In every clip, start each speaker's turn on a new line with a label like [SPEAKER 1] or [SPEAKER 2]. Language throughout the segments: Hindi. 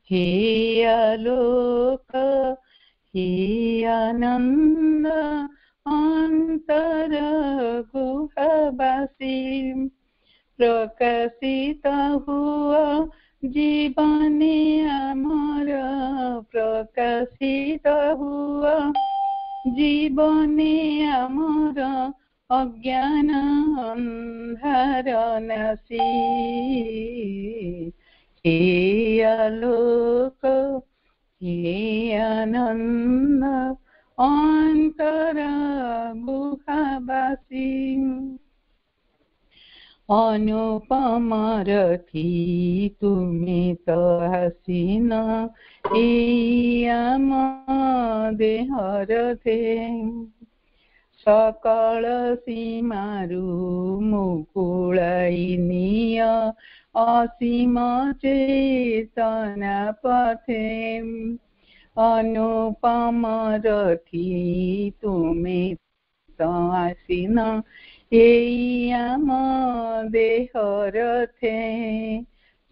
[SPEAKER 1] हे आलोक हे आनंद अंतर गुहावासी प्रकाशित हुआ जीवने आमर प्रकाशित हुआ जीवने आमर अज्ञान अंधार नासी हे आलोक हे आनंद अंतर गुहावासी अनुपम रथी तुम्हें तो हसीन आम देहर थे सकल सीमारू मुकुलाई निय असीम चेतना पथे अनुपम रथी तुम्हें तो हसीन आम देहर थे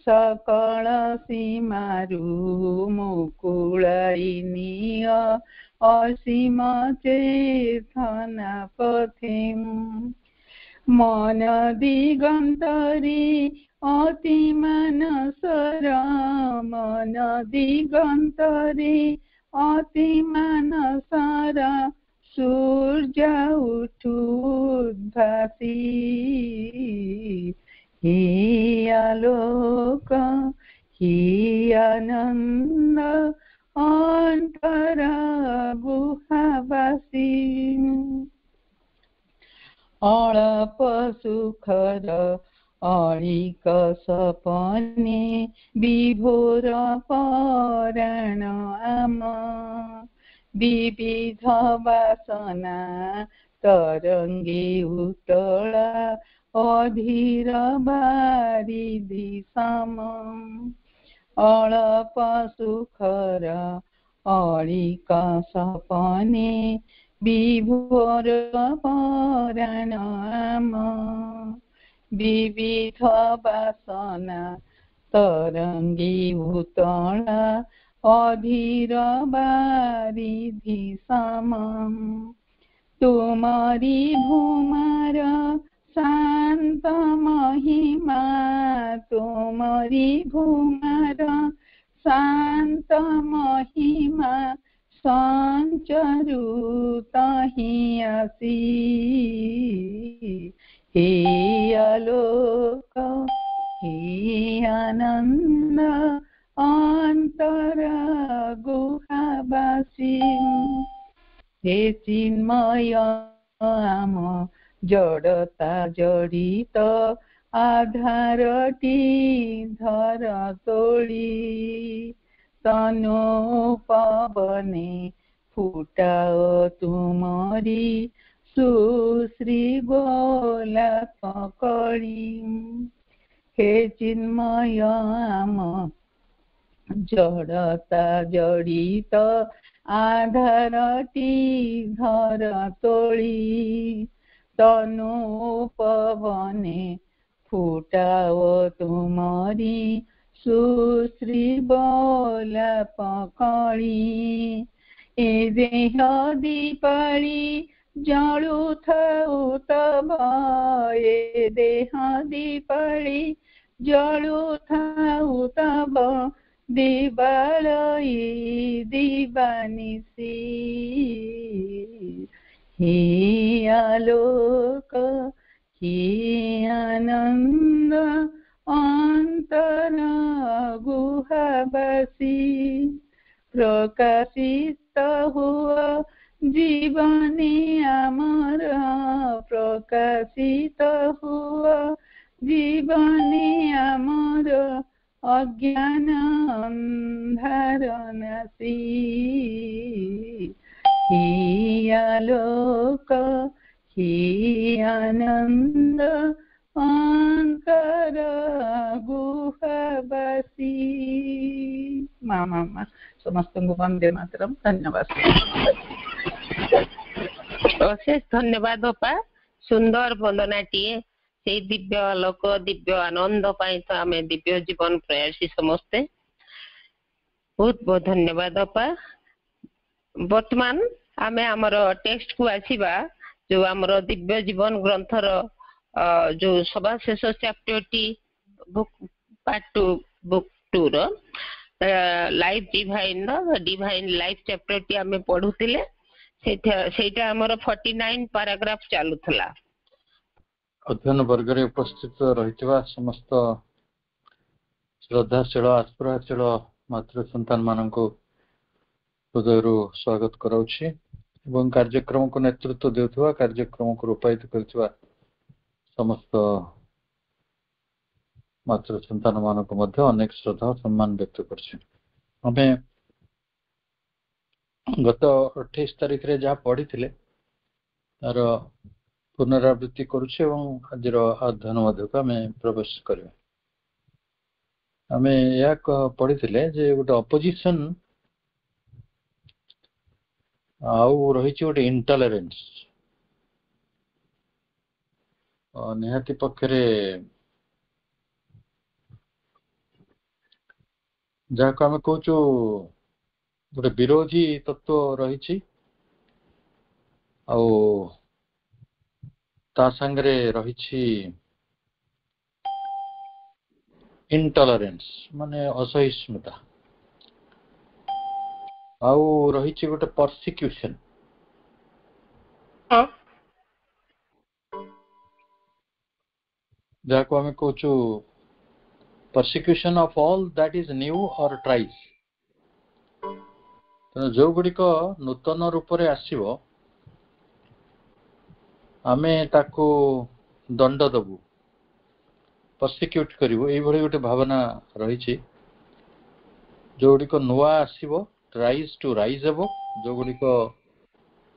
[SPEAKER 1] सकल सीमारू मुकुलाई निय असीम चेतना पथे मन दिगंतरी अति मानसर मन दिगंतरी अति मानसर सूर्य उठुद्भासी हे आलोक हे आनंद अंतर गुहावासी अल्प सुखर अलिक सपने विभोर पराण आम विविध वासना तरंगे उतला अधीर बारिधि सम अल्प सुखर अलिक सपने विभोर पराण आम विविध वासना तरंगे उतला अधीर बारिधि सम तुमरी भूमार शांत महिमा तुमरी भूमार शांत महिमा संचरू तहि आसी हे आलोक हे आनंद अंतर गुहावासी हे चिन्मय आम जड़ता जड़ित आधारटी धर तोली तनु पवने फुटाओ तुमरी सुश्री गोलाप कली हे चिन्मय आम जड़ता जड़ित आधारटी धर तोली तनु पवने फुटाओ तुमरी सुश्री गोलाप कली ए देह दीपाली जलुथाउ तब ए देह दीपाली जलुथाउ तब दिवालयी दिवानिसी हे आलोक हे आनंद अंतर गुहावासी प्रकाशित हुआ जीवने आमर प्रकाशित हुआ जीवने आमर अज्ञान अंधार नासी हे आलोक हे आनंद अंतर गुहावासी मामा समस्त वंदे मातरम। धन्यवाद।
[SPEAKER 2] अशेष धन्यवाद अपा सुंदर वंदनाटीए से दिव्य आलोक दिव्य आनंद पाई तो आम दिव्य जीवन प्रयासी समस्ते बहुत बहुत धन्यवाद अपा। वर्तमान आमे हमर टेक्स्ट को आसीबा जो हमर दिव्य जीवन ग्रंथर जो सभा शेष चैप्टर टी बुक पार्ट 2 बुक 2 रो लाइफ डिवाइन लाइफ चैप्टर टी आमे पढुतिले सेटा हमर 49 पैराग्राफ चालुथला।
[SPEAKER 3] अध्ययन वर्ग रे उपस्थित रहितबा समस्त श्रद्धाशील आस्पृहाशील मातृ संतान माननको हृदयरू स्वागत कराउछि एवं कार्यक्रम को नेतृत्व देउथबा कार्यक्रम को रूपायित करथिबा समस्त मातृ संतान माननको मध्ये अनेक श्रद्धा और सम्मान व्यक्त करछि। हमें गत 28 तारिख रे जा पढिथिले तार पुनरावृत्ति करुछे एवं आजिर अध्ययन मध्यक आमे प्रवेश करिबा। आमे या पढिथिले जे गोटे अपोजिशन आउ रही गोटे इंटॉलरेंस निहाती पक्षरे जहाँ आम कहूँ गोटे विरोधी तत्व रही ता संगरे रही इंटॉलरेंस माने असहिष्णुता आउ रही गोटे परसिक्यूशन जहाँ को आम कहूँ persecution of all that is new or tries जो गुड़िक नूतन रूप रे आसीबो आमे ताको दंड दबु परसिक्यूट करिवो एई भली गोटे भावना रही जो गुड़िक नुआ आसीबो ट्राइज टू राइज हेबो जो गुड़िक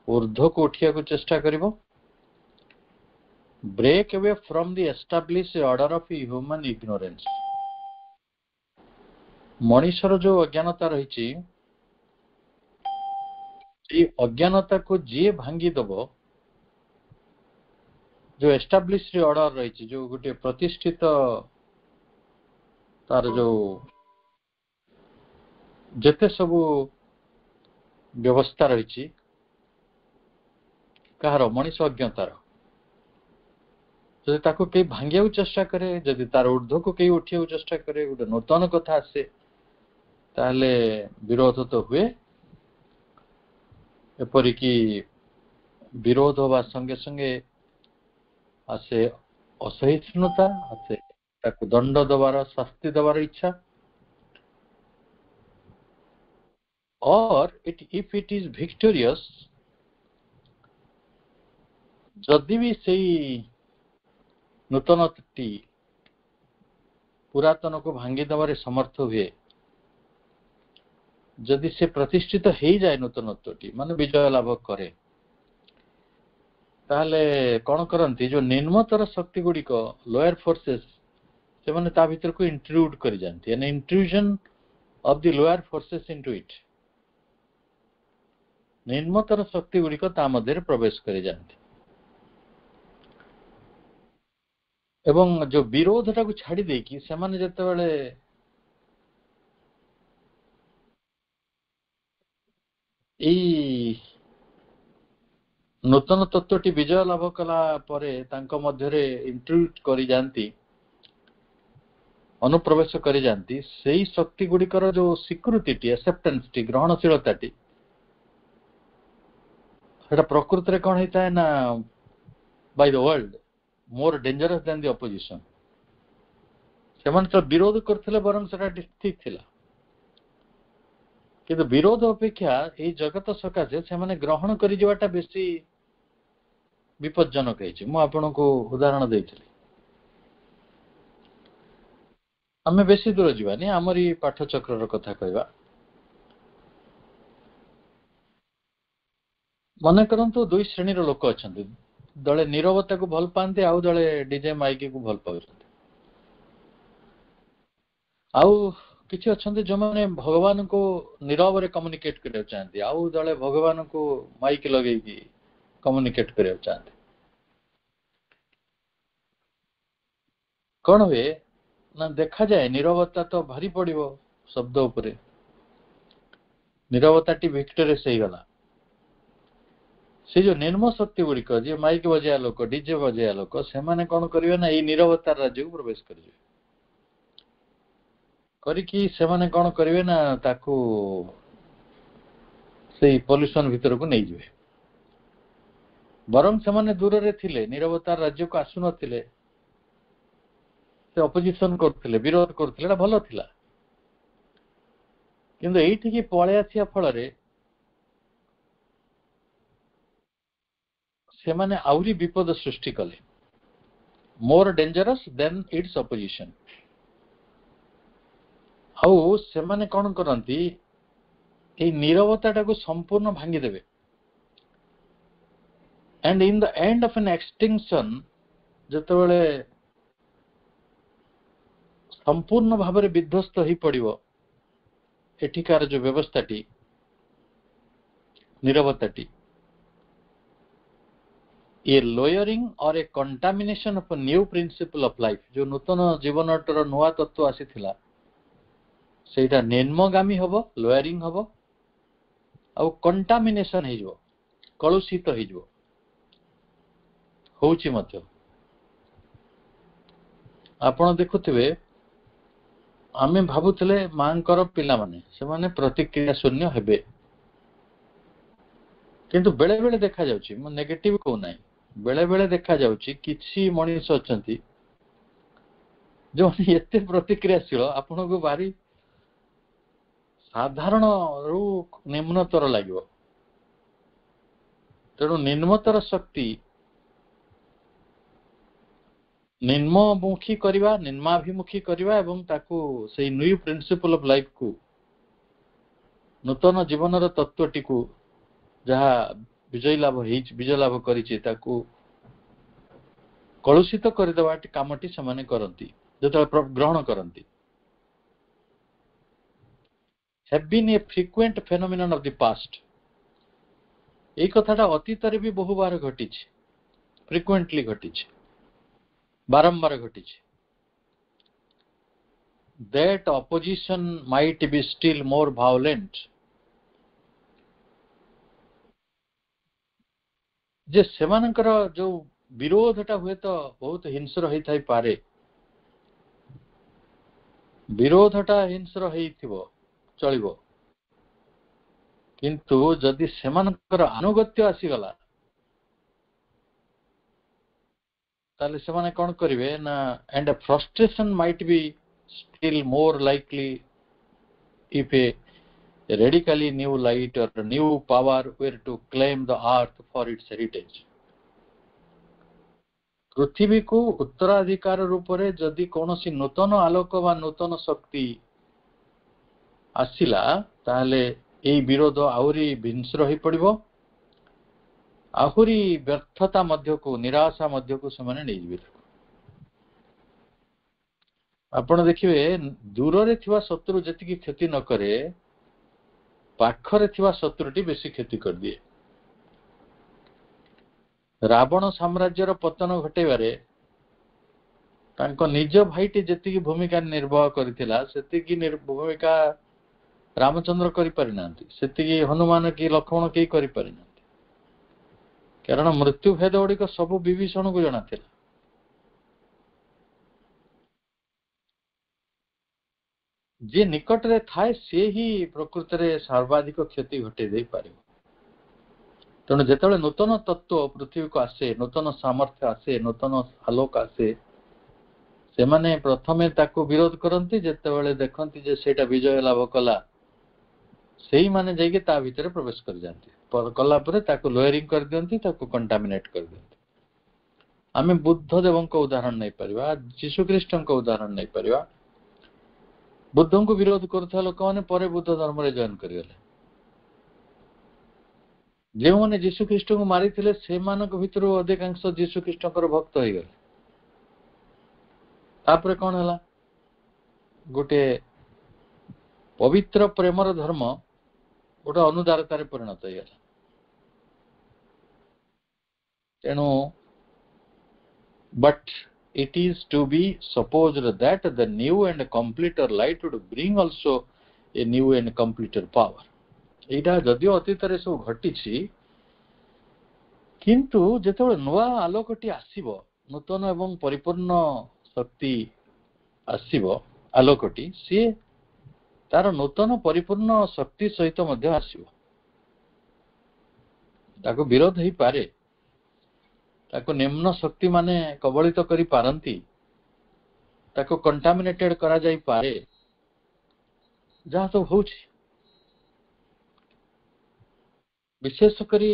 [SPEAKER 3] ऊर्ध्व को उठिया को चेष्टा करिवो break away from the established order of human ignorance मनीषर जो अज्ञानता रही अज्ञानता को जी भांगी दब जो एस्टाब्लिश्ड ऑर्डर रही जो गोटे प्रतिष्ठित तार जो जेते सबु व्यवस्था रही कहार मनीष अज्ञतार जदि ताको कई भांगिया चेष्टा करे जदि तार ऊर्ध्व को कई उठिया चेष्टा करे गोटे नूतन कथा आसे ताहले विरोध तो हुए एपरिकी विरोध होगा संगे संगे आसे असहिष्णुता आसे ताको दंड दबार शास्ति दबार इच्छा और इफ इट इज विक्टोरियस जदि भी सही नूतनटी पुरातन को भांगी दबारे समर्थ हुए जदि से प्रतिष्ठित हो जाए नूतनत्वटी माने विजय लाभ करे ताहले कौन करती जो निम्नतर शक्ति गुड़िक लोअर फोर्सेस से माने ता भीतर को इंट्रूड कर जाती यानी intrusion of the lower forces into it निम्नतर शक्ति गुड़िक ता मध्य प्रवेश कर जाती एवं जो विरोधटा को छाड़ी देकी से माने जते बेले नूतन तत्वटी विजय लाभ कला परे तांको मध्यरे इंट्रूड करी जानती अनुप्रवेश करी जानती सेही शक्ति गुड़िकर जो स्वीकृति एक्सेप्टेंस टी ग्रहणशीलताटी सेटा प्रकृति रे कोन होता है ना by the world more dangerous than the opposition से मन तो विरोध करथिले बरम सेटा ठीक थिला किंतु विरोध अपेक्षा ये जगत सकाशे से माने ग्रहण करि जवाटा बेसी विपज्जनक है मु आपन को उदाहरण देइछली आमे बेसी दूर जीवानी आमरी पाठचक्र कथा कहवा मन करंतु दुई श्रेणी रो लोक अछंती दले नीरवता को भल पाते आउ दले डीजे माइक को भल पाउछंती आउ किसी अच्छा जो मैंने भगवान को नीरव रे कम्युनिकेट करने चाहते आउ दले भगवान को माइक लगे कम्युनिकेट करने चाहते कौन हुए ना देखा जाए नीरवता तो भारी पड़ो शब्द उपरे नीरवताटी विक्टोरियस हो गला से जो निर्म शक्ति गुड़िक जी माइक बजाया लोक डीजे बजाया लोक से माने कौन करेंगे ना ये नीरवतार राज्य को प्रवेश करेंगे करिकी से माने कौन करेंगे ना ताकू से पॉल्यूशन भीतर को नहीं जाए बरं से माने दूर रे थिले नीरवतार राज्य को आसु नथिले से ऑपोजिशन करथिले विरोध करथिले एटा भलो थिला किंतु एठी की पळे आसिया फल रे से माने आउरी विपद सृष्टि कले more dangerous than it's opposition आउ से माने कोन करंती ए नीरवताटा को संपूर्ण भांगी देबे and in the end of an extinction जतबेले संपूर्ण भाव में विध्वस्त हो पड़ो एठिकार जो व्यवस्थाटी नीरवताटी ये लोयरिंग और a contamination of new principle of life जो नूतन जीवनटर नुआ तत्व आसीथिला सेटा निम्नगामी हबो लोयरिंग हबो आ कंटामिनेशन हो जो कलुषित हो जो होउची मध्य आपण देखुथिबे आमे भाबुतले मांकर पिला माने से माने प्रतिक्रिया शून्य हेबे किंतु बेले बेले देखा जाउची म नेगेटिव को नाही बेले बेले देखा जाउची किछि मनीष अछंती जो एते प्रतिक्रियाशील आपन को बारी साधारण रु निम्नतर लागिवो तेणु निम्नतर शक्ति निम्नमुखी करवा निम्नाभिमुखी करवा एवं ताकू से न्यू प्रिंसिपल ऑफ लाइफ को नूतन जीवन तत्वटी को जहाँ विजय लाभ करिछि ताकू कलुषित करदेवा कामटी से करती जो ग्रहण करती have been a frequent phenomenon of the past এই কথাটা অতীতরে भी বহু बार घटिछि फ्रिक्वेंटली घटिछि बारंबार घटिछि that opposition might be still more violent जे सेमानकर जो विरोधटा हुए तो बहुत हिंस्र होई थाई पारे विरोधटा हिंस्र होइथिबो चलिबो किंतु जदि सेमानकर अनुगत्य आसीगला ताले सेमाने कोन करिवे ना and frustration might be still more likely if A radically new light or new power were to claim the earth for its heritage पृथ्वी को उत्तराधिकार रूप रे जदि कोनोसी नूतन आलोक वा नूतन शक्ति आसिला ताले एई विरोध आहुरी हिंस्र होई पड़िबो आहुरी व्यर्थता मध्य को निराशा मध्य को समान नहीं जिवे आपण देखिबे दूर रे थिवा शत्रु जति क्षति न करे पाखरे थिवा शत्रुटी बेसी क्षति कर दिए रावण साम्राज्यर पतन घटेबारे तांको निज भाईटी जति भूमिका निर्वाह करथिला सेति भूमिका रामचंद्र करि परिनांती सेति हनुमान की लक्ष्मण के करि परिनांती कारण मृत्यु भेद ओडिक सब विभीषण को जଣା थिला जे निकट रे थाए से ही प्रकृति रे सर्वाधिक क्षति घटे दे पारे तेणु जेतबेले नूतन तत्व पृथ्वी को आसे नूतन सामर्थ्य आसे नूतन आलोक आसे से माने प्रथमे ताको विरोध करंती जेतबेले देखंती जे सेटा विजय लाभ कला सेही माने जाइके ता भीतर प्रवेश कर जानती पर कला परे ताको लोयरिंग कर दियंती ताको कंटामिनेट कर दियंती आमे बुद्ध देवं को उदाहरण नहीं परिबा यीशु ख्रीष्टन को उदाहरण नहीं परिबा बुद्धों को विरोध करता लोक मैंने पर बुद्ध धर्म रे जॉइन करिगले जे माने यीशु ख्रीष्ट को मारी थिले से मानक भितरु अधिकांश यीशु ख्रीष्ट कर भक्त होई गले तापरे कोन हला गोटे पवित्र प्रेमर धर्म गोटे अनुदारतार परिणत होई गला तेणु but it is to be supposed that the new and completer light would bring also a new and completer power. ଏଇଟା ଯଦିଓ ଅତୀତରେ ସବୁ ଘଟିଛି, କିନ୍ତୁ ଯେତେବେଳେ ନୂଆ ଆଲୋକଟି ଆସିବ, ନୂତନ ଏବଂ ପରିପୂର୍ଣ୍ଣ ଶକ୍ତି ଆସିବ ଆଲୋକଟି, ସିଏ ତାର ନୂତନ ପରିପୂର୍ଣ୍ଣ ଶକ୍ତି ସହିତ ମଧ୍ୟ ଆସିବ। ତାକୁ ବିରୋଧ ହେଇପାରେ, ତାକୁ ନିମ୍ନ ଶକ୍ତି ମାନେ କବଳିତ କରିପାରନ୍ତି, ତାକୁ କଣ୍ଟାମିନେଟେଡ କରାଯାଇପାରେ, ଯାହା ସବୁ ହଉଛି। ବିଶେଷ କରି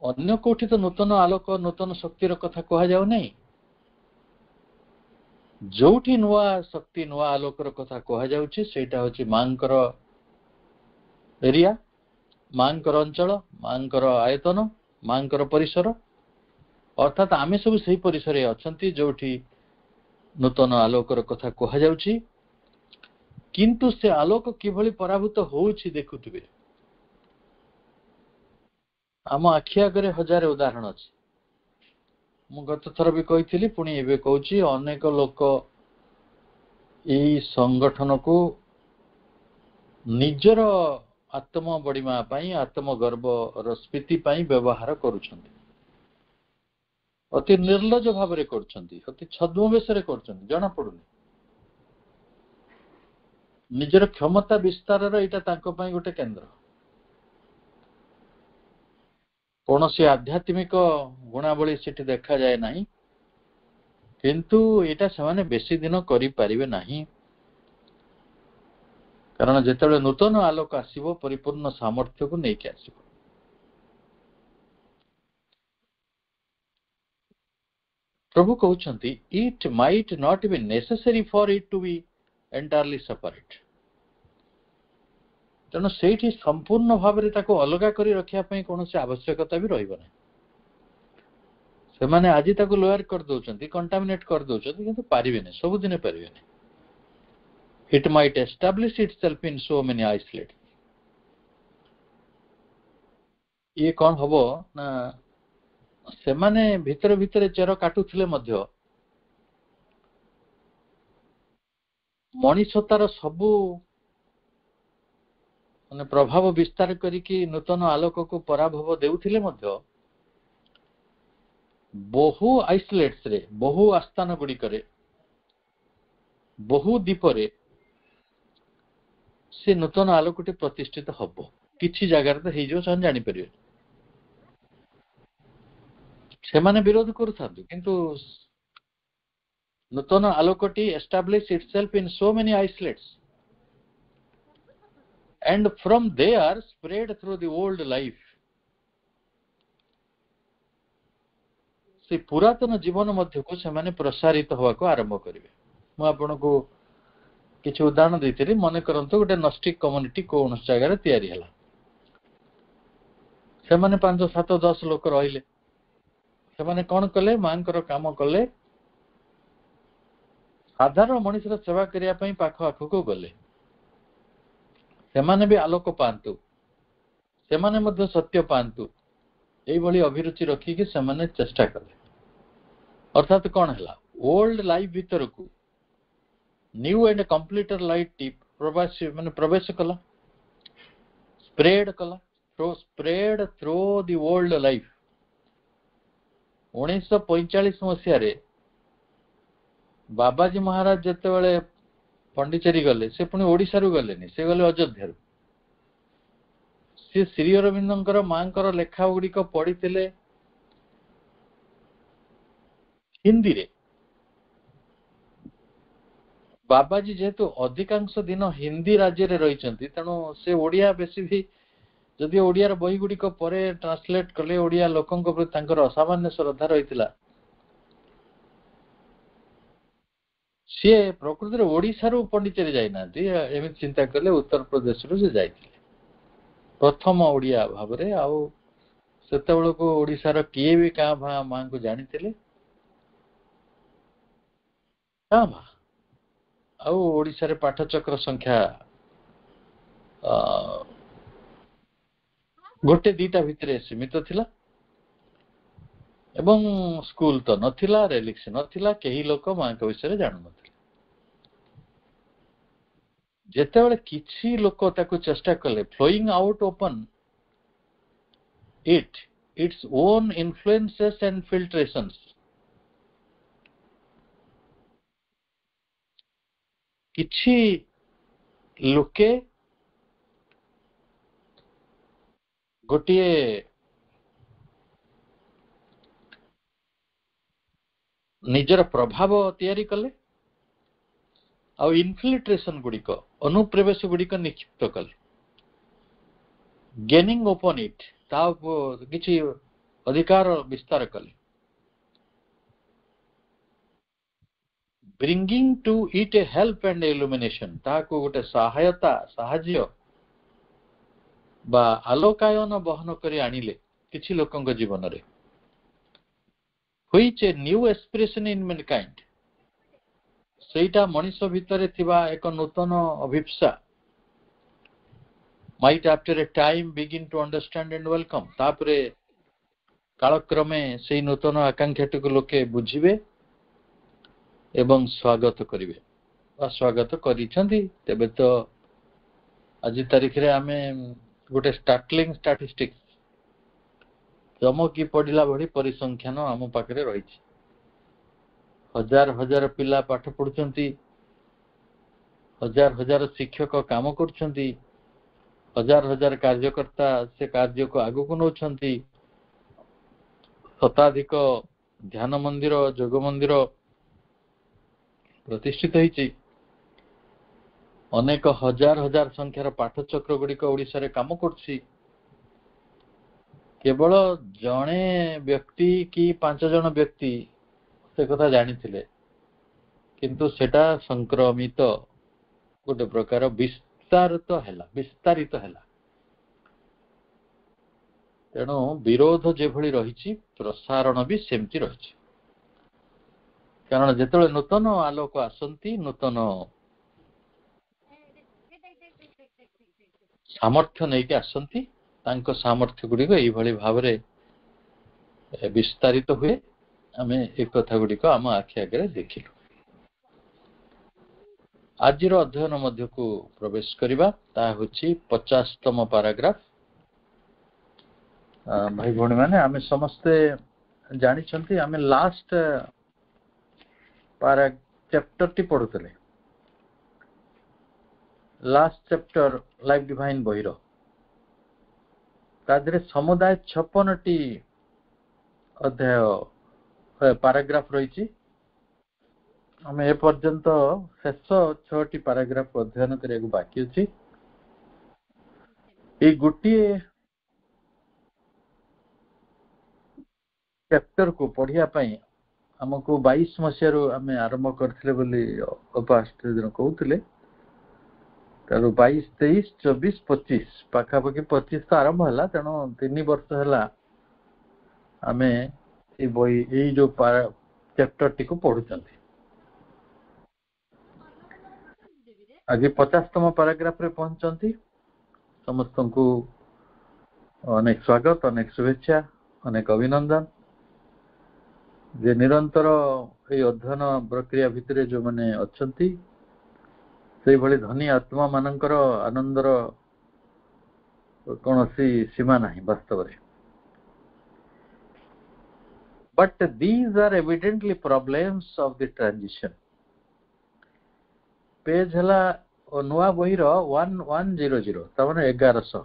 [SPEAKER 3] ଅନ୍ୟ କୋଉଠି ତ ନୂତନ ଆଲୋକ ନୂତନ ଶକ୍ତିର କଥା କୁହାଯାଉ ନାହିଁ। ଯୋଉଠି ନୂଆ ଶକ୍ତି ନୂଆ ଆଲୋକର କଥା କୁହାଯାଉଛି ସେଇଟା ହଉଛି ମାଙ୍କର ଏରିଆ, ମାଙ୍କର ଅଞ୍ଚଳ, ମାଙ୍କର ଆୟତନ, ମାଙ୍କର ପରିସର। ଅର୍ଥାତ୍ ଆମେ ସବୁ ସେହି ପରିସରରେ ଅଛନ୍ତି ଯୋଉଠି ନୂତନ ଆଲୋକର କଥା କୁହାଯାଉଛି। କିନ୍ତୁ ସେ ଆଲୋକ କିଭଳି ପରାଭୂତ ହଉଛି ଦେଖୁଥିବେ। ଆମ ଆଖି ଆଗରେ ହଜାରେ ଉଦାହରଣ ଅଛି। ମୁଁ ଗତ ଥର ବି କହିଥିଲି, ପୁଣି ଏବେ କହୁଛି, ଅନେକ ଲୋକ ଏଇ ସଂଗଠନକୁ ନିଜର ଆତ୍ମ ବଡ଼ିମା ପାଇଁ, ଆତ୍ମଗର୍ବର ସ୍ଫୀତି ପାଇଁ ବ୍ୟବହାର କରୁଛନ୍ତି। ଅତି ନିର୍ଲଜ ଭାବରେ କରୁଛନ୍ତି, ଅତି ଛଦ୍ମବେଶରେ କରୁଛନ୍ତି, ଜଣାପଡୁନି। ନିଜର କ୍ଷମତା ବିସ୍ତାରର ଏଇଟା ତାଙ୍କ ପାଇଁ ଗୋଟେ କେନ୍ଦ୍ର। କୌଣସି ଆଧ୍ୟାତ୍ମିକ ଗୁଣାବଳୀ ସେଠି ଦେଖାଯାଏ ନାହିଁ, କିନ୍ତୁ ଏଇଟା ସେମାନେ ବେଶୀ ଦିନ କରିପାରିବେ ନାହିଁ। କାରଣ ଯେତେବେଳେ ନୂତନ ଆଲୋକ ଆସିବ, ପରିପୂର୍ଣ୍ଣ ସାମର୍ଥ୍ୟକୁ ନେଇକି ଆସିବ। ପ୍ରଭୁ କହୁଛନ୍ତି, it might not be necessary for it to be entirely separate. ତେଣୁ ସେଇଠି ସମ୍ପୂର୍ଣ୍ଣ ଭାବରେ ତାକୁ ଅଲଗା କରି ରଖିବା ପାଇଁ କୌଣସି ଆବଶ୍ୟକତା ବି ରହିବ ନାହିଁ। ସେମାନେ ଆଜି ତାକୁ ଲୋୟାର କରିଦଉଛନ୍ତି, କଣ୍ଟାମିନେଟ କରିଦଉଛନ୍ତି, କିନ୍ତୁ ପାରିବେନି, ସବୁଦିନେ ପାରିବେନି। It might establish itself in so many isolates. ଇଏ କଣ ହବ ନା, ସେମାନେ ଭିତରେ ଭିତରେ ଚେର କାଟୁଥିଲେ ମଧ୍ୟ ମଣିଷ ତାର ସବୁ ମାନେ ପ୍ରଭାବ ବିସ୍ତାର କରିକି ନୂତନ ଆଲୋକକୁ ପରାଭବ ଦେଉଥିଲେ ମଧ୍ୟ ବହୁ ଆଇସୋଲେଟ୍ସରେ, ବହୁ ଆସ୍ଥାନ ଗୁଡ଼ିକରେ, ବହୁ ଦ୍ୱୀପରେ ସେ ନୂତନ ଆଲୋକଟି ପ୍ରତିଷ୍ଠିତ ହବ। କିଛି ଜାଗାରେ ତ ହେଇଯିବ, ସେମାନେ ଜାଣିପାରିବେ। ସେମାନେ ବିରୋଧ କରୁଥାନ୍ତି, କିନ୍ତୁ ନୂତନ ଆଲୋକଟି establish itself in so many isolates and from there spread through the old life. ସେ ପୁରାତନ ଜୀବନ ମଧ୍ୟକୁ ସେମାନେ ପ୍ରସାରିତ ହେବାକୁ ଆରମ୍ଭ କରିବେ। ମୁଁ ଆପଣଙ୍କୁ କିଛି ଉଦାହରଣ ଦେଇଥିଲି। ମନେ କରନ୍ତୁ ଗୋଟେ ନଷ୍ଟିକ କମ୍ୟୁନିଟି କୌଣସି ଜାଗାରେ ତିଆରି ହେଲା। ସେମାନେ 5, 7, 10 ଲୋକ ରହିଲେ। ସେମାନେ କଣ କଲେ? ମାଙ୍କର କାମ କଲେ, ସାଧାରଣ ମଣିଷର ସେବା କରିବା ପାଇଁ ପାଖ ଆଖକୁ ଗଲେ। ସେମାନେ ବି ଆଲୋକ ପାଆନ୍ତୁ, ସେମାନେ ମଧ୍ୟ ସତ୍ୟ ପାଆନ୍ତୁ, ଏଇଭଳି ଅଭିରୁଚି ରଖିକି ସେମାନେ ଚେଷ୍ଟା କଲେ। ଅର୍ଥାତ୍ କଣ ହେଲା? ଓଲ୍ଡ ଲାଇଫ୍ ଭିତରକୁ ନ୍ୟୁ ଆଣ୍ଡ କମ୍ପ୍ଲିଟର ଲାଇଟ୍ ପ୍ରବେଶ କଲା, ସ୍ପ୍ରେଡ କଲା, ସ୍ପ୍ରେଡ ଥ୍ରୋ ଦି ଓଲ୍ଡ ଲାଇଫ୍। 1945 ମସିହାରେ ବାବାଜୀ ମହାରାଜ ଯେତେବେଳେ ପଣ୍ଡିଚେରୀ ଗଲେ, ସେ ପୁଣି ଓଡ଼ିଶାରୁ ଗଲେନି, ସେ ଗଲେ ଅଯୋଧ୍ୟାରୁ। ସେ ଶ୍ରୀ ଅରବିନ୍ଦଙ୍କର ମାଙ୍କର ଲେଖା ଗୁଡ଼ିକ ପଢିଥିଲେ ହିନ୍ଦୀରେ। ବାବାଜୀ ଯେହେତୁ ଅଧିକାଂଶ ଦିନ ହିନ୍ଦୀ ରାଜ୍ୟରେ ରହିଛନ୍ତି, ତେଣୁ ସେ ଓଡ଼ିଆ ବେଶୀ ବି, ଯଦି ଓଡ଼ିଆର ବହି ଗୁଡ଼ିକ ପରେ ଟ୍ରାନ୍ସଲେଟ କଲେ, ଓଡ଼ିଆ ଲୋକଙ୍କ ପ୍ରତି ତାଙ୍କର ଅସାମାନ୍ୟ ଶ୍ରଦ୍ଧା ରହିଥିଲା। ସିଏ ପ୍ରକୃତରେ ଓଡ଼ିଶାରୁ ପଣ୍ଡିଚେରୀ ଯାଇନାହାନ୍ତି, ଏମିତି ଚିନ୍ତା କଲେ ଉତ୍ତରପ୍ରଦେଶରୁ ସେ ଯାଇଥିଲେ ପ୍ରଥମ ଓଡ଼ିଆ ଭାବରେ। ଆଉ ସେତେବେଳକୁ ଓଡ଼ିଶାର କିଏ ବି କାଁ ଭାଁ ମାଙ୍କୁ ଜାଣିଥିଲେ, କାଁ ଭାଁ। ଆଉ ଓଡ଼ିଶାରେ ପାଠଚକ୍ର ସଂଖ୍ୟା 1-2ଟା ଭିତରେ ସୀମିତ ଥିଲା। ଏବଂ ସ୍କୁଲ ତ ନଥିଲା, ରେଲିକ୍ସ ନଥିଲା, କେହି ଲୋକ ମାଙ୍କ ବିଷୟରେ ଜାଣୁନଥିଲେ। ଯେତେବେଳେ କିଛି ଲୋକ ତାକୁ ଚେଷ୍ଟା କଲେ, flowing out open its own influences and filtrations, କିଛି ଲୋକେ ଗୋଟିଏ ନିଜର ପ୍ରଭାବ ତିଆରି କଲେ ଆଉ ଇନଫିଲ୍ଟ୍ରେସନ ଗୁଡିକ, ଅନୁପ୍ରବେଶ ଗୁଡିକ ନିକ୍ଷିପ୍ତ କଲେ, ଗେନିଂ ଓପନ ଇଟ୍, ତା କିଛି ଅଧିକାର ବିସ୍ତାର କଲେ, bringing to it a help and illumination, ତାହାକୁ ଗୋଟେ ସହାୟତା, ସାହାଯ୍ୟ ବା ଆଲୋକାୟନ ବହନ କରି ଆଣିଲେ କିଛି ଲୋକଙ୍କ ଜୀବନରେ। which a new expression in mankind, ସେଇଟା ମଣିଷ ଭିତରେ ଥିବା ଏକ ନୂତନ ଅଭିପ୍ସା, might after a time begin to understand and welcome, ତାପରେ କାଳକ୍ରମେ ସେଇ ନୂତନ ଆକାଂକ୍ଷାଟିକୁ ଲୋକେ ବୁଝିବେ ଏବଂ ସ୍ୱାଗତ କରିବେ ବା ସ୍ୱାଗତ କରିଛନ୍ତି। ତେବେ ତ ଆଜି ତାରିଖରେ ଆମେ ଗୋଟେ ଷ୍ଟାର୍ଟଲିଂ ଷ୍ଟାଟିଷ୍ଟିକ୍ସ, ଚମକି ପଡିଲା ଭଳି ପରିସଂଖ୍ୟାନ ଆମ ପାଖରେ ରହିଛି। ହଜାର ହଜାର ପିଲା ପାଠ ପଢୁଛନ୍ତି, ହଜାର ହଜାର ଶିକ୍ଷକ କାମ କରୁଛନ୍ତି, ହଜାର ହଜାର କାର୍ଯ୍ୟକର୍ତ୍ତା ସେ କାର୍ଯ୍ୟକୁ ଆଗକୁ ନେଉଛନ୍ତି, ଶତାଧିକ ଧ୍ୟାନ ମନ୍ଦିର, ଯୋଗ ମନ୍ଦିର ପ୍ରତିଷ୍ଠିତ ହେଇଛି, ଅନେକ ହଜାର ହଜାର ସଂଖ୍ୟାର ପାଠଚକ୍ର ଗୁଡିକ ଓଡ଼ିଶାରେ କାମ କରୁଛି। କେବଳ ଜଣେ ବ୍ୟକ୍ତି କି 5 ଜଣ ବ୍ୟକ୍ତି ସେ କଥା ଜାଣିଥିଲେ, କିନ୍ତୁ ସେଟା ସଂକ୍ରମିତ ଗୋଟେ ପ୍ରକାର ବିସ୍ତାରିତ ହେଲା। ତେଣୁ ବିରୋଧ ଯେଭଳି ରହିଛି, ପ୍ରସାରଣ ବି ସେମିତି ରହିଛି। କାରଣ ଯେତେବେଳେ ନୂତନ ଆଲୋକ ଆସନ୍ତି, ନୂତନ ସାମର୍ଥ୍ୟ ନେଇକି ଆସନ୍ତି, ତାଙ୍କ ସାମର୍ଥ୍ୟ ଗୁଡିକ ଏଇଭଳି ଭାବରେ ବିସ୍ତାରିତ ହୁଏ। ଆମେ ଏ କଥା ଗୁଡିକ ଆମ ଆଖି ଆଗରେ ଦେଖିଲୁ। ଆଜିର ଅଧ୍ୟୟନ ମଧ୍ୟକୁ ପ୍ରବେଶ କରିବା, ତାହା ହେଉଛି 50ତମ ପାରାଗ୍ରାଫ। ଭାଇ ଭଉଣୀ ମାନେ, ଆମେ ସମସ୍ତେ ଜାଣିଛନ୍ତି, ଆମେ ଲାଷ୍ଟ ଚ୍ୟାପ୍ଟରଟି ପଢୁଥିଲେ, ଲାଷ୍ଟ ଚ୍ୟାପ୍ଟର ଲାଇଫ ଡିଭାଇନ ବହିର। ତା ଦେହରେ ସମୁଦାୟ 56ଟି ଅଧ୍ୟାୟ ପାରାଗ୍ରାଫ ରହିଛି। ଆମେ ଏ ପର୍ଯ୍ୟନ୍ତ ଶେଷ 6ଟି ପାରାଗ୍ରାଫ ଅଧ୍ୟୟନ କରିବାକୁ ବାକି ଅଛି। ଏଇ ଗୋଟିଏ ଚ୍ୟାପ୍ଟରକୁ ପଢିବା ପାଇଁ ଆମକୁ 22 ମସିହାରୁ ଆମେ ଆରମ୍ଭ କରିଥିଲେ ବୋଲି ଅପାଷ୍ଟ ଦିନ କହୁଥିଲେ। ତେଣୁ 22, 23, 24, 25 ପାଖାପାଖି 25 ତ ଆରମ୍ଭ ହେଲା। ତେଣୁ 3 ବର୍ଷ ହେଲା ଆମେ ଏଇ ବହି, ଏଇ ଯୋଉ ଚ୍ୟାପ୍ଟରଟିକୁ ପଢୁଛନ୍ତି। ଆଜି 50ତମ ପାରାଗ୍ରାଫରେ ପହଞ୍ଚନ୍ତି। ସମସ୍ତଙ୍କୁ ଅନେକ ସ୍ୱାଗତ, ଅନେକ ଶୁଭେଚ୍ଛା, ଅନେକ ଅଭିନନ୍ଦନ। ଯେ ନିରନ୍ତର ଏଇ ଅଧ୍ୟୟନ ପ୍ରକ୍ରିୟା ଭିତରେ ଯୋଉମାନେ ଅଛନ୍ତି, ସେଇଭଳି ଧନୀ ଆତ୍ମା ମାନଙ୍କର ଆନନ୍ଦର କୌଣସି ସୀମା ନାହିଁ ବାସ୍ତବରେ। But these are evidently problems of the transition. Page ହେଲା ନୂଆ ବହିର 1100, ତାମାନେ 1100।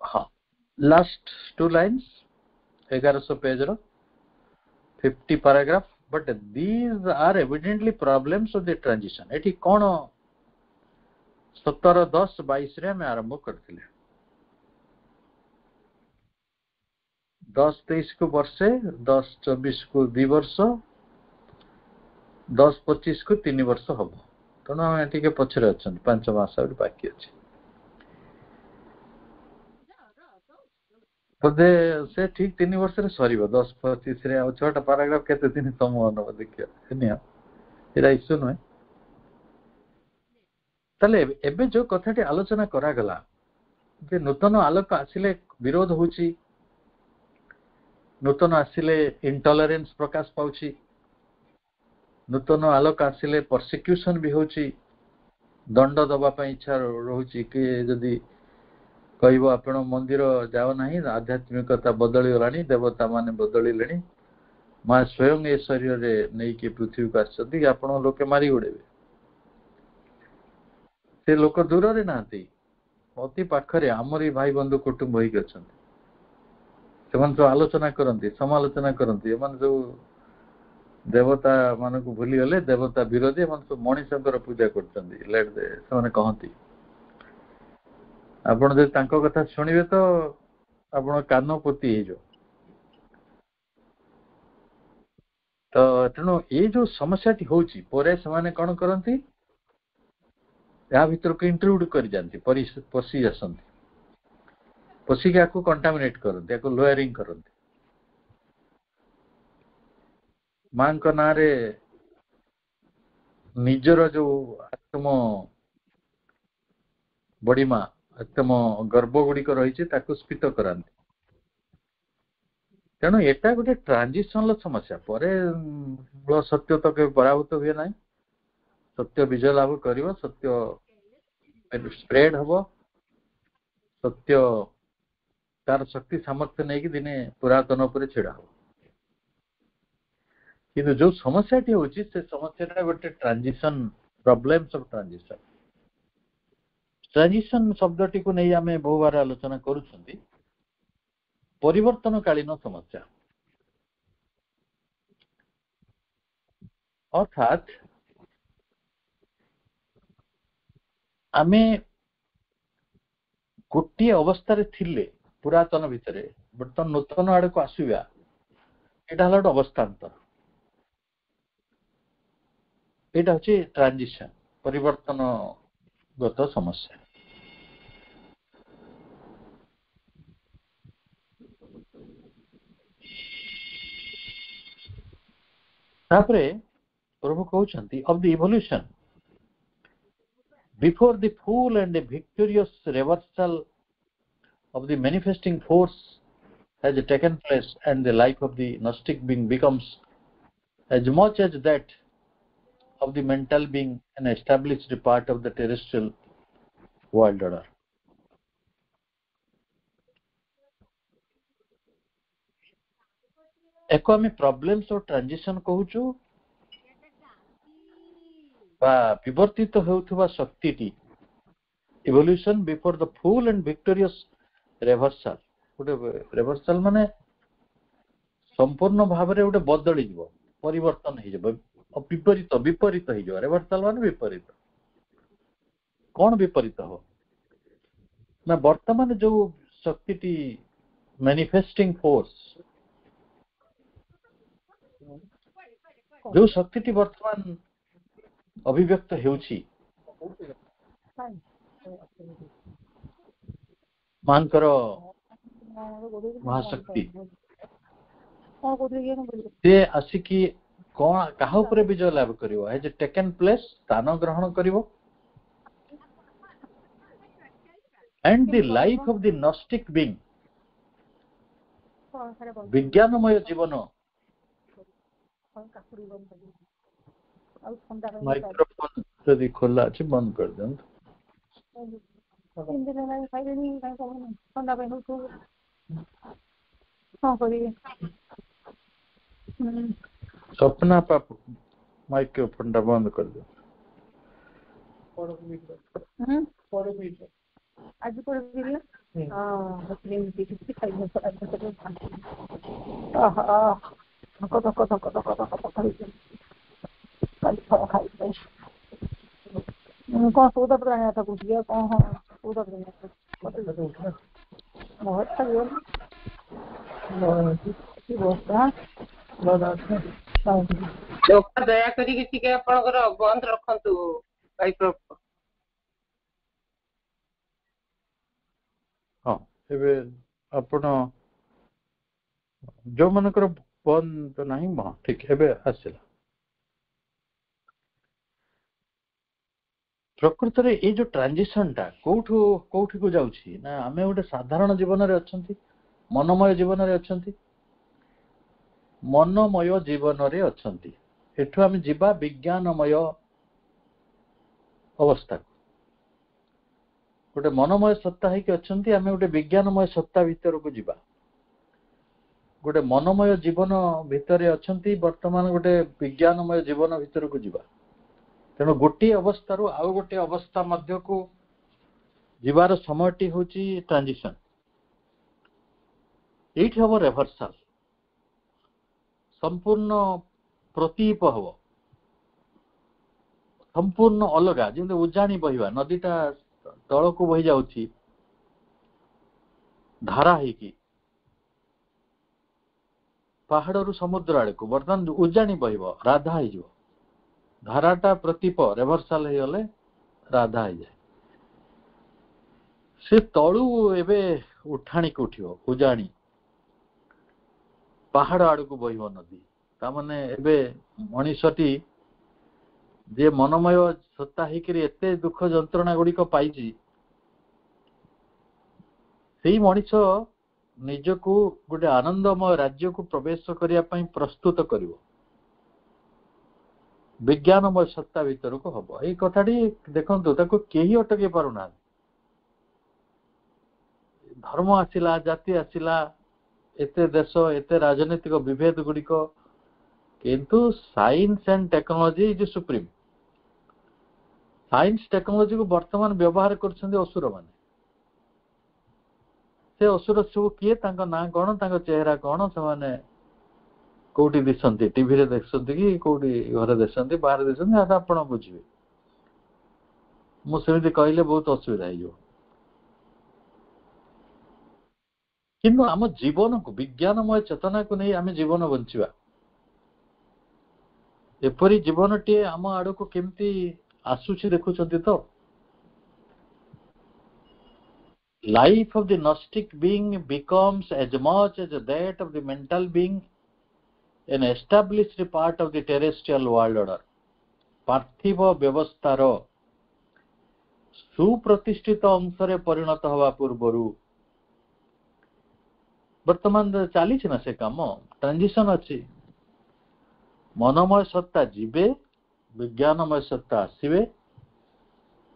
[SPEAKER 3] ହଁ, last 2 lines 1100 pager 50 paragraph. But these are evidently problems of the transition. ଏଠି କ'ଣ 17-10-22 ରେ ଆମେ ଆରମ୍ଭ କରିଥିଲେ। 10-23 କୁ ବର୍ଷେ, 10-24 କୁ 2 ବର୍ଷ, 10-25 କୁ 3 ବର୍ଷ ହବ। ତେଣୁ ଆମେ ଟିକେ ପଛରେ ଅଛନ୍ତି, 5 ମାସ ଆହୁରି ବାକି ଅଛି। ବୋଧେ ସେ ଠିକ 3 ବର୍ଷରେ ସରିବ। 10-25 ରେ ଆଉ 6ଟା ପାରାଗ୍ରାଫ କେତେ ଦିନ ତମ ଅନୁଭବ ଦେଖିବା, ଏଇଟା ଇସ୍ୟୁ ନୁହେଁ। ତାହେଲେ ଏବେ ଯୋଉ କଥାଟି ଆଲୋଚନା କରାଗଲା ଯେ ନୂତନ ଆଲୋକ ଆସିଲେ ବିରୋଧ ହଉଛି, ନୂତନ ଆସିଲେ ଇଣ୍ଟଲରେନ୍ସ ପ୍ରକାଶ ପାଉଛି, ନୂତନ ଆଲୋକ ଆସିଲେ ପରସିକ୍ୟୁସନ ବି ହଉଛି, ଦଣ୍ଡ ଦବା ପାଇଁ ଇଚ୍ଛା ରହୁଛି। କି ଯଦି କହିବ ଆପଣ ମନ୍ଦିର ଯାଅ ନାହିଁ, ଆଧ୍ୟାତ୍ମିକତା ବଦଳିଗଲାଣି, ଦେବତା ମାନେ ବଦଳିଲେଣି, ମା ସ୍ୱୟଂ ଏ ଶରୀରରେ ନେଇକି ପୃଥିବୀକୁ ଆସିଛନ୍ତି, ଆପଣ ଲୋକେ ମାରି ଉଡେଇବେ। ସେ ଲୋକ ଦୂରରେ ନାହାନ୍ତି, ଅତି ପାଖରେ ଆମରି ଭାଇ ବନ୍ଧୁ କୁଟୁମ୍ବ ହେଇକି ଅଛନ୍ତି। ସେମାନେ ସବୁ ଆଲୋଚନା କରନ୍ତି, ସମାଲୋଚନା କରନ୍ତି, ଏମାନେ ସବୁ ଦେବତା ମାନଙ୍କୁ ଭୁଲିଗଲେ, ଦେବତା ବିରୋଧୀ, ଏମାନେ ସବୁ ମଣିଷଙ୍କର ପୂଜା କରୁଛନ୍ତି ସେମାନେ କହନ୍ତି। ଆପଣ ଯଦି ତାଙ୍କ କଥା ଶୁଣିବେ ତ ଆପଣ କାନ ପୋତି ହେଇଯିବ। ତ ତେଣୁ ଏଇ ଯୋଉ ସମସ୍ୟାଟି ହଉଛି, ପରେ ସେମାନେ କଣ କରନ୍ତି, ଏହା ଭିତରକୁ ଇଣ୍ଟ୍ରୁଡ କରିଯାନ୍ତି, ପଶି ଆସନ୍ତି, ପଶିକି ଆକୁ କଣ୍ଟାମିନେଟ କରନ୍ତି, ଆକୁ ଲୋୟାରିଂ କରନ୍ତି। ମାଙ୍କ ନାଁରେ ନିଜର ଯୋଉ ଆତ୍ମ ବଡିମା, ଆତ୍ମ ଗର୍ବ ଗୁଡିକ ରହିଛି ତାକୁ ସ୍ଫୀତ କରାନ୍ତି। ତେଣୁ ଏଟା ଗୋଟେ ଟ୍ରାନଜିସନର ସମସ୍ୟା। ପରେ ମୂଳ ସତ୍ୟ ତ କେବେ ପରାଭୂତ ହୁଏ ନାହିଁ, ସତ୍ୟ ବିଜୟ ଲାଭ କରିବ, ସତ୍ୟ ସ୍ପ୍ରେଡ ହବ, ସତ୍ୟ ତାର ଶକ୍ତି ସାମର୍ଥ୍ୟ ନେଇକି ଦିନେ ପୁରାତନ ଉପରେ ଛିଡା ହବ। କିନ୍ତୁ ଯୋଉ ସମସ୍ୟାଟି ହଉଛି, ସେ ସମସ୍ୟାଟା ଗୋଟେ transition, problems of transition. Transition ଶବ୍ଦଟିକୁ ନେଇ ଆମେ ବହୁବାର ଆଲୋଚନା କରୁଛନ୍ତି, ପରିବର୍ତ୍ତନକାଳୀନ ସମସ୍ୟା। ଅର୍ଥାତ୍ ଆମେ ଗୋଟିଏ ଅବସ୍ଥାରେ ଥିଲେ ପୁରାତନ ଭିତରେ, ବର୍ତ୍ତମାନ ନୂତନ ଆଡକୁ ଆସିବା, ଏଇଟା ହେଲା ଗୋଟେ ଅବସ୍ଥାନ୍ତର। ଏଇଟା ହଉଛି ଟ୍ରାନଜିସନ, ପରିବର୍ତ୍ତନଗତ ସମସ୍ୟା। ତାପରେ ପ୍ରଭୁ କହୁଛନ୍ତି of the evolution before the full and the victorious reversal of the manifesting force has taken place and the life of the Gnostic being becomes as much as that of the mental being an established part of the terrestrial world order. एको आमे प्रॉब्लम्स और ट्रांजिशन कहूचु, बा विवर्तित होउथुवा शक्तिटी, evolution before the full and victorious reversal. गोटे रिवर्सल माने संपूर्ण भाव रे गोटे बदली जीवो, परिवर्तन हो जीवो, विपरीत विपरीत हो जीवो। रिवर्सल माने विपरीत। कौन विपरीत हो ना, वर्तमान जो शक्तिटी मैनिफेस्टिंग फोर्स, जो शक्तिटी वर्तमान अभिव्यक्त हेउछि, मानकर महाशक्ति, से आसिकी कौन कहा उपरे विजय लाभ करिवो, हैज टेकन प्लेस, स्थान ग्रहण करिवो, and the life of the gnostic being, विज्ञानमय जीवन। माइक्रोफोन यदि खोला अछि बंद कर दें। सपना पाप माइक्रोफोन बंद कर दो। आज पर वीडियो कौन सौदा बनाया था, कुछ दिया कौन सौदा बनाया था, बहुत
[SPEAKER 2] ଦୟା କରିକି ଟିକେ ଆପଣଙ୍କର ବନ୍ଦ ରଖନ୍ତୁ ମାଇକ୍ରୋଫୋନ।
[SPEAKER 3] ହଁ, ଏବେ ଆପଣ जो मनकर बंद नहीं, ठीक है, आसला। प्रकृत रे ये जो ट्रांजिशन टा कोठू को जाउछि ना आमे गोटे साधारण जीवन रे अछंती मनमय जीवन रे अछंती मनमय जीवन रे अछंती एठु आमे जीवा विज्ञानमय अवस्था गोटे मनमय सत्ता है कि अछंती आमे गोटे विज्ञानमय सत्ता भीतर को जीवा गोटे मनमय जीवन भितर अछंती वर्तमान गोटे विज्ञानमय जीवन भीतर को जीवा तेणु गोटे अवस्था रू आउ गोटे अवस्था मध्य को जीवार समयटी होची ट्रांजिशन एठी हबो रिवर्सल संपूर्ण प्रतीप हबो संपूर्ण अलगा जेंते उजाणी बहिबा नदीटा तळ को बहि जाउची धारा है कि पहाड़ रु समुद्र आड़ को बर्तमान उजाणी बहिबो राधा है जो धाराटा प्रतीप रिवर्सल हे गले राधा है जाए से तळु एबे उठाणी को उठियो उजाणी पहाड़ आड़ को बहिबो नदी ता माने एबे मनीषटी जे मनमय सत्ता है कि एते दुख जंत्रणा गुडी को पाइजी सेही मनीष निजको गोटे आनंदमय राज्य को प्रवेश करिया पई प्रस्तुत करिवो विज्ञानमय सत्ता भीतर को हबो एई कथाटी देखंतु ताको केही अटके पारुना धर्म आसिला जाति आसिला एते देश एते राजनीतिक विभेद गुडी को किंतु science and technology is supreme science technology को वर्तमान व्यवहार करछन्ते असुर माने से असुर सब किए तांका ना कोन तांका चेहरा कोन से माने कोठी दिसंती टीवी रे देखसंती कि कोठी घरे देखसंती बाहर देखसंती आटा आपण बुझिबे मु सेमिति कहले बहुत असुविधा हियो किंतु आम जीवन को विज्ञानमय चेतना को नहीं आम जीवन बंचिबा एपरी जीवन टी आम आड़ को केमती आसुची देखुचंती तो life of the gnostic being becomes as much as that of the mental being an established part of the terrestrial world order पार्थिव व्यवस्थार सुप्रतिष्ठित अंशरे परिणत हवा पूर्वरु वर्तमान चली ना से काम ट्रांजिशन अच्छी मनमय सत्ता जीवे विज्ञानमय सत्ता आसवे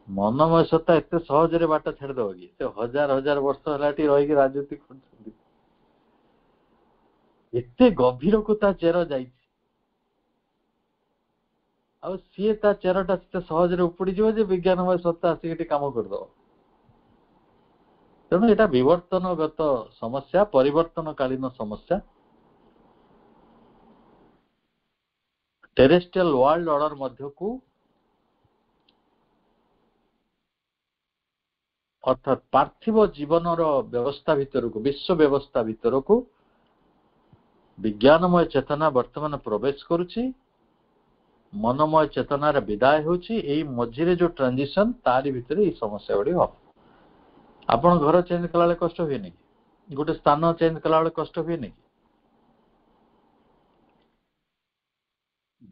[SPEAKER 3] मनमय सत्ता एत सहज बाट छाड़देव कि से हजार हजार वर्ष है रही राजनीति कर एते गभीर को ता चेर जाई आ सी ता चेरटा से सहज उपड़ी जीव जे विज्ञानमय सत्ता आसिक काम करदो तेणु यहाँ विवर्तनगत समस्या परिवर्तनकालीन समस्या टेरेस्ट्रियल वर्ल्ड ऑर्डर मध्य को अर्थात पार्थिव जीवन व्यवस्था भीतर को विश्व व्यवस्था भीतर को विज्ञानमय चेतना वर्तमान प्रवेश करुछि मनमय चेतनार विदाय होछि एई मझिरे जो ट्रांजिशन तारी भीतर ई समस्या गुडी हो आपण घर चेंज कला कष्ट हुए नहीं गोटे स्थान चेंज कला कष्ट हुए नहीं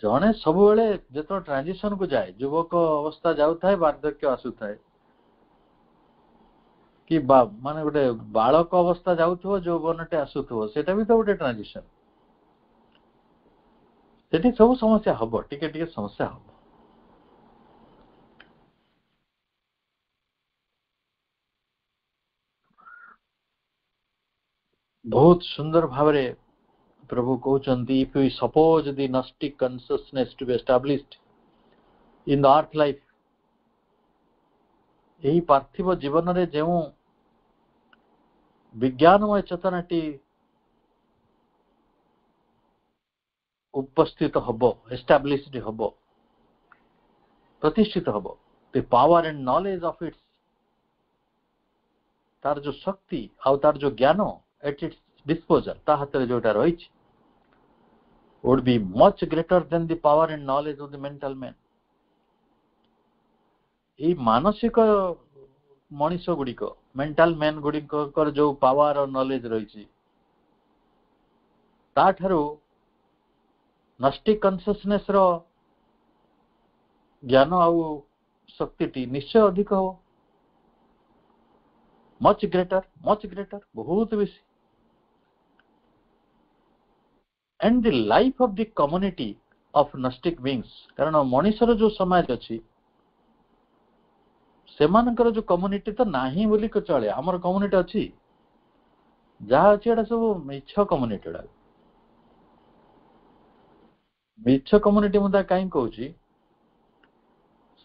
[SPEAKER 3] जड़े सब जो ट्रांजिशन को जाए युवक अवस्था जाऊे वार्धक्य आसुए कि माने गोटे बालक अवस्था जाऊ यौवनटे आसुव सेटा भी तो गोटे ट्रांजिशन सेठी सब समस्या हम टिके समस्या हम बहुत सुंदर भाव प्रभु कहते इफ यू सपोज द गnostic consciousness to be established in the earth life यही पार्थिव जीवन रे जो विज्ञानमय चेतनाटी उपस्थित हब एस्टाब्लिश्ड हब प्रतिष्ठित hub the power and knowledge of its तार जो शक्ति आउ तार जो ज्ञान एट इट्स डिस्पोजल ता हाथ रे जोटा रही would be much greater than the power and knowledge of the mental man ए मानसिक मनीष गुड़िक मेंटल मैन गुड़िक जो पावर और नॉलेज रही ताठारू नस्टिक कॉन्शियसनेस रो ज्ञान आउ शक्ति निश्चय अधिक हो, मच ग्रेटर बहुत बेसी। And the life of the community of gnostic beings, कारण मनुष्यर जो समाज अच्छी सेमानकर जो कम्युनिटी तो नाही बोली चले, आमर कम्युनिटी अच्छी जहाँ अच्छी एटा सब मिछ कम्युनिटी, मिछ कम्युनिटी मुझे कहीं कहूँ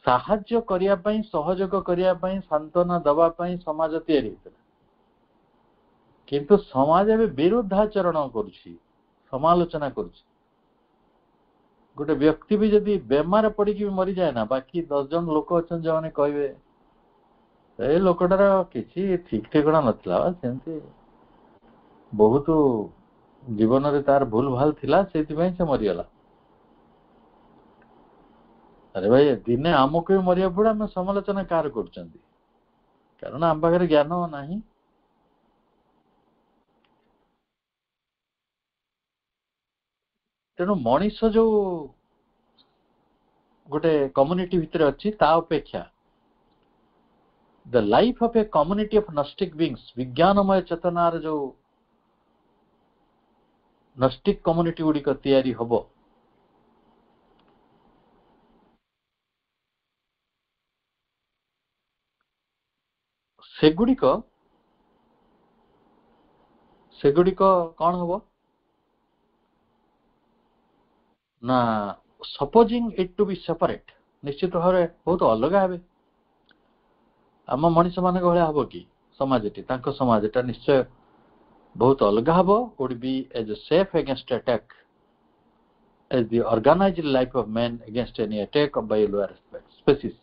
[SPEAKER 3] साहाଯ୍य करिया पई, सहयोग करिया पई, सांत्वना दबा पई समाज तैयारी होता, किंतु समाज ए विरुद्धाचरण करुछि, समालोचना करुछि। गोटे व्यक्ति भी जदि बेमार पड़ी भी मरी जाए ना, बाकी 10 जन लोक अच्छा जो मैंने कहे ए लोकटार किसी ठीक ठिकଣା नथिला, सेमती बहुत जीवन रे तार भूल भाल थिला, सेति पई से मरिगला। अरे भाई दिने आमको भी मरिया पड़े, आम समालोचना कार कर, कारण आम पाखे ज्ञान नहीं। तेणु मनीष जो गोटे कम्युनिटी भितर अच्छी ता अपेक्षा the life of a community of gnostic beings, विज्ञानमय चेतनार जो नस्टिक कम्युनिटी गुड़िक तैयारी हबो, सेगुड़िक कौन हबो ना, supposing it to be separate, निश्चित भाव बहुत अलग हे। आम मनीष मान भाया हम कि समाजटी समाजटा निश्चय बहुत अलग हम, would be as safe against attack as the organized life of man against any attack by lower species।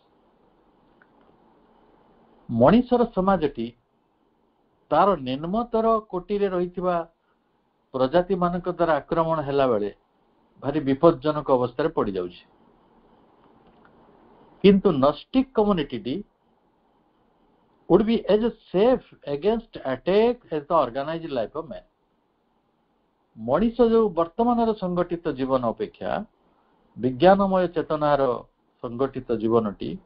[SPEAKER 3] मनीषर समाजटी तार निम्नतर कोटि रे रहिथिबा प्रजाति मानक द्वारा आक्रमण हैला बेले भारी विपज्जनक अवस्था रे पड़ी जाउछि, किंतु नस्टिक community would be as safe against attack as the organized life of man। Manish जो वर्तमान संगठित जीवन अपेक्षा विज्ञानमय चेतनार संगठित जीवनटी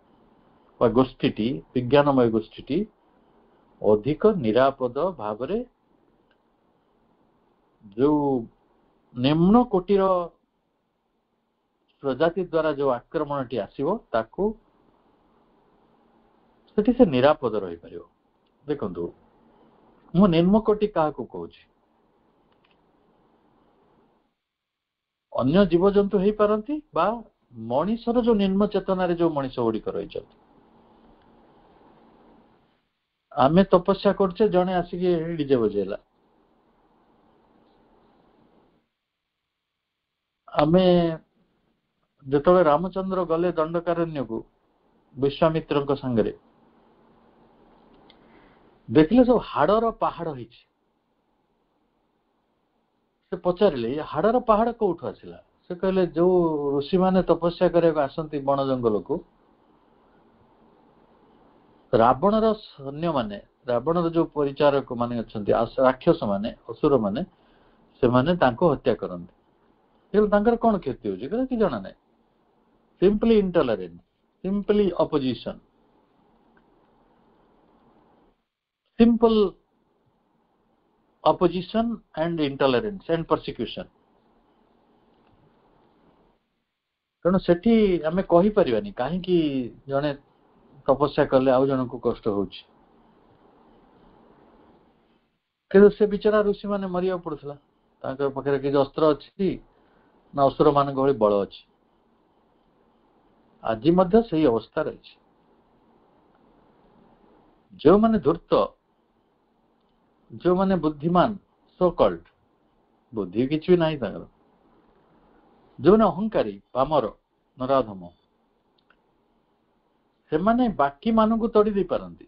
[SPEAKER 3] गोष्ठी, विज्ञानमय गोष्ठी अधिक निरापद भाव जो निम्न कोटिर प्रजाति द्वारा जो आक्रमण टी आसीबो ताकू सेठी से निरापद रही पारिबो। देखंतु मु निम्न कोटि काहाकू कहूछि, अन्य जीवजंतु हो पारती बा मनीषर जो निम्न चेतना जो मनीष गुड़िक रही। आम तपस्या करछे, जड़े आसिक डीजे बजेला, आम जो रामचंद्र गले दंडकारण्य को विश्वामित्र सांगे देखले सब हाड़र पहाड़ हो, पचारे हाड़र पहाड़ कौटू आसला, से कहले जो ऋषि माने तपस्या करने आसती बण जंगल को, रावणर सैन्य माने, रावणर जो परिचारक माने अच्छा राक्षस माने असुर माने से माने तांको हत्या करते, कौन क्षति हो कि जना ना, simply intolerance, simply opposition, simple opposition and intolerance and persecution। कारण सेठी आम कहि परिबानी काहे कि जने तपस्या करले आउ जन को कष्ट होउछि, कि से बिचारा ऋषि माने मरिया पड़ुथला, तांकर पाखरे कि अस्त्र अछि ना असुर मान भली बल अछि। आज मध्य सही अवस्था रही, जो माने धूर्त, जो माने बुद्धिमान, सो कल्ड बुद्धि किछि नाही तांकर, जो माने अहंकारी पामर नराधम, से माने बाकी मानू को तोड़ी दे पारंती,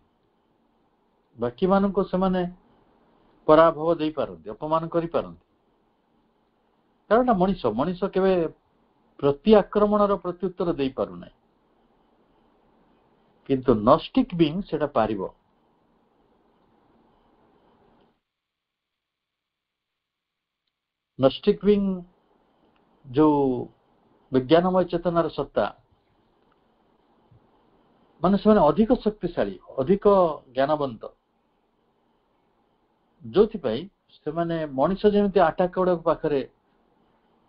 [SPEAKER 3] बाकी मानू को से माने पराभव दे पारंती, अपमान करि पारंती। कारण मनीष मनीष केवे प्रति आक्रमणर प्रत्युत्तर दे पारु नै, किंतु नस्टिक बीइंग सेटा पारिबो। नस्टिक बीइंग जो विज्ञानमय चेतनार सत्ता ମାନେ ସେମାନେ ଅଧିକ ଶକ୍ତିଶାଳୀ, ଅଧିକ ଜ୍ଞାନବନ୍ତ, ଯୋଉଥିପାଇଁ ସେମାନେ ମଣିଷ ଯେମିତି ଆଟାକ ଗୁଡାକ ପାଖରେ,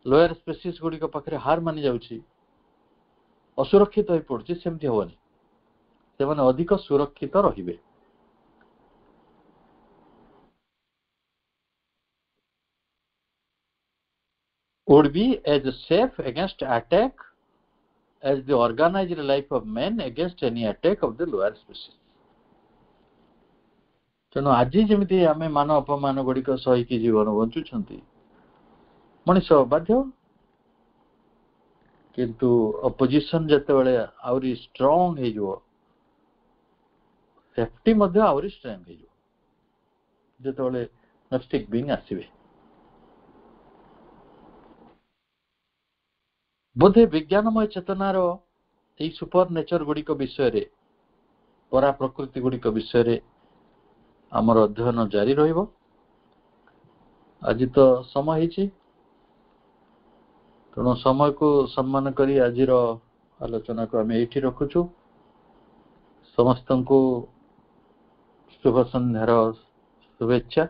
[SPEAKER 3] ଲୋୟର ସ୍ପେସିସ୍ ଗୁଡିକ ପାଖରେ ହାର ମାନି ଯାଉଛି, ଅସୁରକ୍ଷିତ ହୋଇ ପଡୁଛି, ସେମିତି ହବନି। ସେମାନେ ଅଧିକ ସୁରକ୍ଷିତ ରହିବେ। would be as safe against attack as the organized life of men against any attack of the lower species. ତେଣୁ ଆଜି ଯେମିତି ଆମେ ମାନ ଅପମାନ ଗୁଡିକ ସହିକି ଜୀବନ ବଞ୍ଚୁଛନ୍ତି, ମଣିଷ ବାଧ୍ୟ, କିନ୍ତୁ ଅପୋଜିସନ ଯେତେବେଳେ ଆହୁରି ଷ୍ଟ୍ରଙ୍ଗ ହେଇଯିବ, ସେଫ୍ଟି ମଧ୍ୟ ଆହୁରି ଷ୍ଟ୍ରଙ୍ଗ ହେଇଯିବ ଯେତେବେଳେ ନଷ୍ଟିକ ବିଙ୍ଗ ଆସିବେ। ବୋଧେ ବିଜ୍ଞାନମୟ ଚେତନାର ଏଇ ସୁପର ନେଚର ଗୁଡିକ ବିଷୟରେ, ପରା ପ୍ରକୃତି ଗୁଡିକ ବିଷୟରେ ଆମର ଅଧ୍ୟୟନ ଜାରି ରହିବ। ଆଜି ତ ସମୟ ହେଇଛି, ତେଣୁ ସମୟକୁ ସମ୍ମାନ କରି ଆଜିର ଆଲୋଚନାକୁ ଆମେ ଏଇଠି ରଖୁଛୁ। ସମସ୍ତଙ୍କୁ ଶୁଭ ସନ୍ଧ୍ୟାର ଶୁଭେଚ୍ଛା।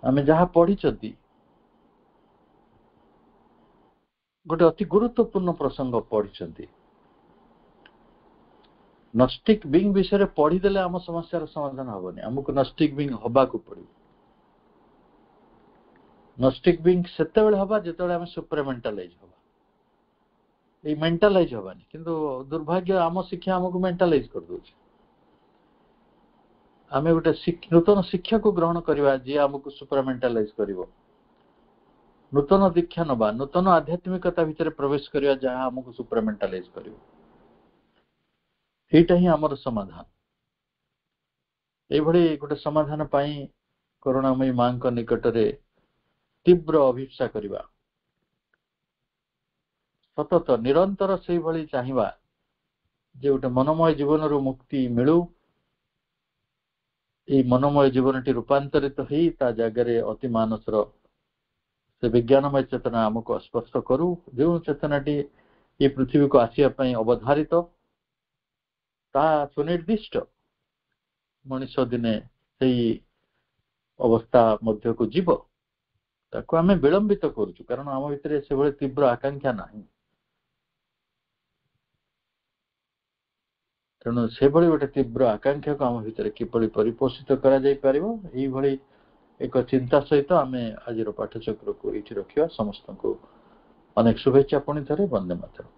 [SPEAKER 3] ଆମେ ଯାହା ପଢିଛନ୍ତି, ଗୋଟେ ଅତି ଗୁରୁତ୍ୱପୂର୍ଣ୍ଣ ପ୍ରସଙ୍ଗ ପଢିଛନ୍ତି। ନଷ୍ଟିକ ବିଙ୍ଗ ବିଷୟରେ ପଢିଦେଲେ ଆମ ସମସ୍ୟାର ସମାଧାନ ହବନି, ଆମକୁ ନଷ୍ଟିକ ବିଙ୍ଗ ହବାକୁ ପଡିବ। ନଷ୍ଟିକ ବିଙ୍ଗ ସେତେବେଳେ ହବା ଯେତେବେଳେ ଆମେ ସୁପରମେଣ୍ଟାଲାଇଜ ହବା, ଏଇ ମେଣ୍ଟାଲାଇଜ ହବାନି। କିନ୍ତୁ ଦୁର୍ଭାଗ୍ୟ, ଆମ ଶିକ୍ଷା ଆମକୁ ମେଣ୍ଟାଲାଇଜ କରିଦଉଛି। ଆମେ ଗୋଟେ ନୂତନ ଶିକ୍ଷାକୁ ଗ୍ରହଣ କରିବା ଯିଏ ଆମକୁ ସୁପରମେଣ୍ଟାଲାଇଜ କରିବ, ନୂତନ ଦୀକ୍ଷା ନବା, ନୂତନ ଆଧ୍ୟାତ୍ମିକତା ଭିତରେ ପ୍ରବେଶ କରିବା ଯାହା ଆମକୁ ସୁପରମେଣ୍ଟାଲାଇଜ କରିବ। ଏଇଟା ହିଁ ଆମର ସମାଧାନ। ଏଇଭଳି ଗୋଟେ ସମାଧାନ ପାଇଁ କରୁଣାମୟୀ ମାଙ୍କ ନିକଟରେ ତୀବ୍ର ଅଭିପ୍ସା କରିବା, ସତତ ନିରନ୍ତର ସେଇଭଳି ଚାହିଁବା ଯେ ଗୋଟେ ମନମୟ ଜୀବନରୁ ମୁକ୍ତି ମିଳୁ, ଏଇ ମନମୟ ଜୀବନଟି ରୂପାନ୍ତରିତ ହେଇ ତା ଜାଗାରେ ଅତି ମାନସର ସେ ବିଜ୍ଞାନମୟ ଚେତନା ଆମକୁ ସ୍ପର୍ଶ କରୁ, ଯେଉଁ ଚେତନାଟି ଏ ପୃଥିବୀକୁ ଆସିବା ପାଇଁ ଅବଧାରିତ, ତାହା ସୁନିର୍ଦ୍ଦିଷ୍ଟ। ମଣିଷ ଦିନେ ସେଇ ଅବସ୍ଥା ମଧ୍ୟକୁ ଯିବ, ତାକୁ ଆମେ ବିଳମ୍ବିତ କରୁଛୁ, କାରଣ ଆମ ଭିତରେ ସେଭଳି ତୀବ୍ର ଆକାଂକ୍ଷା ନାହିଁ। ତେଣୁ ସେଭଳି ଗୋଟେ ତୀବ୍ର ଆକାଂକ୍ଷାକୁ ଆମ ଭିତରେ କିପରି ପରିପୋଷିତ କରାଯାଇପାରିବ, ଏଇଭଳି ଏକ ଚିନ୍ତା ସହିତ ଆମେ ଆଜିର ପାଠଚକ୍ରକୁ ଏଇଠି ରଖିବା। ସମସ୍ତଙ୍କୁ ଅନେକ ଶୁଭେଚ୍ଛା। ପୁଣି ଥରେ ବନ୍ଦେ ମାତରମ୍।